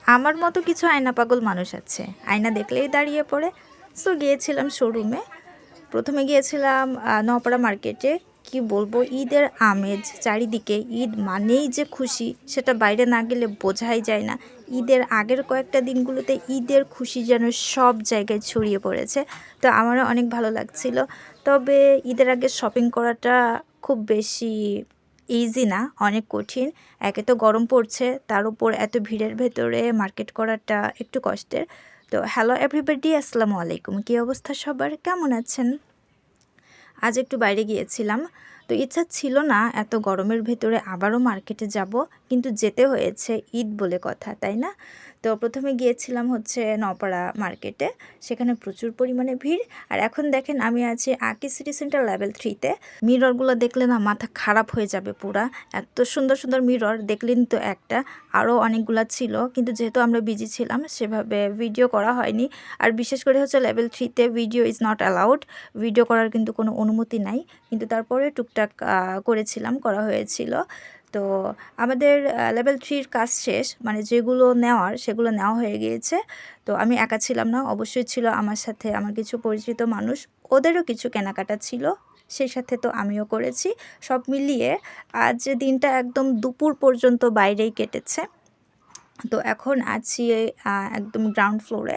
আমার মতো কিছু আয়না পাগল মানুষ আছে, আয়না দেখলেই দাঁড়িয়ে পড়ে। সো গিয়েছিলাম শোরুমে। প্রথমে গিয়েছিলাম নওপাড়া মার্কেটে। কি বলবো, ঈদের আমেজ চারিদিকে। ঈদ মানেই যে খুশি, সেটা বাইরে না গেলে বোঝাই যায় না। ঈদের আগের কয়েকটা দিনগুলোতে ঈদের খুশি যেন সব জায়গায় ছড়িয়ে পড়েছে। তো আমারও অনেক ভালো লাগছিল। তবে ঈদের আগে শপিং করাটা খুব বেশি ইজি না, অনেক কঠিন। একে তো গরম পড়ছে, তার উপর এত ভিড়ের ভেতরে মার্কেট করাটা একটু কষ্টের। তো হ্যালো এভরিবডি, আসসালামু আলাইকুম। কী অবস্থা সবার, কেমন আছেন? আজ একটু বাইরে গিয়েছিলাম। তো ইচ্ছা ছিল না এত গরমের ভেতরে আবারও মার্কেটে যাব, কিন্তু যেতে হয়েছে, ঈদ বলে কথা, তাই না? তো প্রথমে গিয়েছিলাম হচ্ছে নওপাড়া মার্কেটে। সেখানে প্রচুর পরিমাণে ভিড়। আর এখন দেখেন আমি আছি আকি সিটি সেন্টার লেভেল 3-তে। মিররগুলো দেখলে না মাথা খারাপ হয়ে যাবে পুরা। এত সুন্দর সুন্দর মিরর, দেখলেন তো একটা, আরও অনেকগুলা ছিল, কিন্তু যেহেতু আমরা বিজি ছিলাম সেভাবে ভিডিও করা হয়নি। আর বিশেষ করে হচ্ছে লেভেল 3-তে video is not allowed, video করার কিন্তু কোনো অনুমতি নাই। কিন্তু তারপরে টুকটাক করা হয়েছিল। তো আমাদের লেভেল 3-র কাজ শেষ, মানে যেগুলো নেওয়ার সেগুলো নেওয়া হয়ে গিয়েছে। তো আমি একা ছিলাম না, অবশ্যই ছিল আমার সাথে আমার কিছু পরিচিত মানুষ, ওদেরও কিছু কেনাকাটা ছিল, সেই সাথে তো আমিও করেছি। সব মিলিয়ে আজ দিনটা একদম দুপুর পর্যন্ত বাইরেই কেটেছে। তো এখন আছি একদম গ্রাউন্ড ফ্লোরে।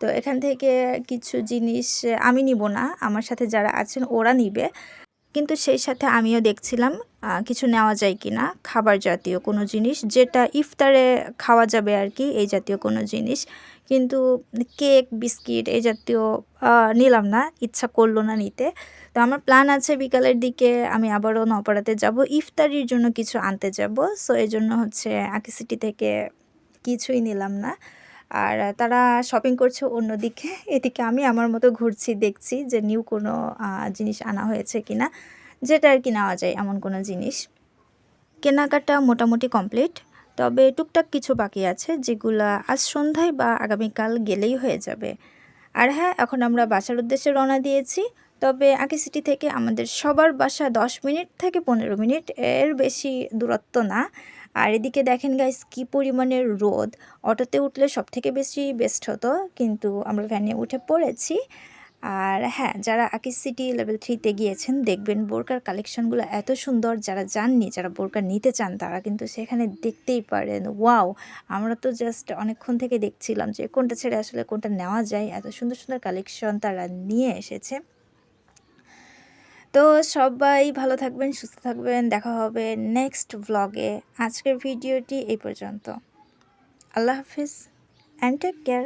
তো এখান থেকে কিছু জিনিস আমি নিব না, আমার সাথে যারা আছেন ওরা নিবে। কিন্তু সেই সাথে আমিও দেখছিলাম কিছু নেওয়া যায় কি না, খাবার জাতীয় কোনো জিনিস, যেটা ইফতারে খাওয়া যাবে আর কি, এই জাতীয় কোনো জিনিস। কিন্তু কেক, বিস্কিট এই জাতীয় নিলাম না, ইচ্ছা করলো না নিতে। তো আমার প্ল্যান আছে বিকালের দিকে আমি আবারও নওপাড়াতে যাব, ইফতারির জন্য কিছু আনতে যাব। সো এই জন্য হচ্ছে আকি সিটি থেকে কিছুই নিলাম না। আর তারা শপিং করছে অন্যদিকে, এদিকে আমি আমার মতো ঘুরছি, দেখছি যে নিউ কোনো জিনিস আনা হয়েছে কিনা, যেটা আর কি নেওয়া যায় এমন কোনো জিনিস। কেনাকাটা মোটামুটি কমপ্লিট, তবে টুকটাক কিছু বাকি আছে যেগুলা আজ সন্ধ্যায় বা আগামীকাল গেলেই হয়ে যাবে। আর হ্যাঁ, এখন আমরা বাসার উদ্দেশ্যে রওনা দিয়েছি। তবে আকি সিটি থেকে আমাদের সবার বাসা 10 মিনিট থেকে 15 মিনিট, এর বেশি দূরত্ব না। আর এদিকে দেখেন গাইস কি পরিমাণের রোদ। অটোতে উঠলে সব থেকে বেশি বেস্ট হতো, কিন্তু আমরা ভ্যানে উঠে পড়েছি। আর হ্যাঁ, যারা আকি সিটি লেভেল 3-তে গিয়েছেন দেখবেন বোরকার কালেকশনগুলো এত সুন্দর। যারা যাননি, যারা বোরকা নিতে চান, তারা কিন্তু সেখানে দেখতেই পারেন। ওয়াও, আমরা তো জাস্ট অনেকক্ষণ থেকে দেখছিলাম যে কোনটা ছেড়ে আসলে কোনটা নেওয়া যায়, এত সুন্দর সুন্দর কালেকশন তারা নিয়ে এসেছে। তো সবাই ভালো থাকবেন, সুস্থ থাকবেন, দেখা হবে নেক্সট ভ্লগে। আজকের ভিডিওটি এই পর্যন্ত। আল্লাহ হাফিজ অ্যান্ড টেক কেয়ার।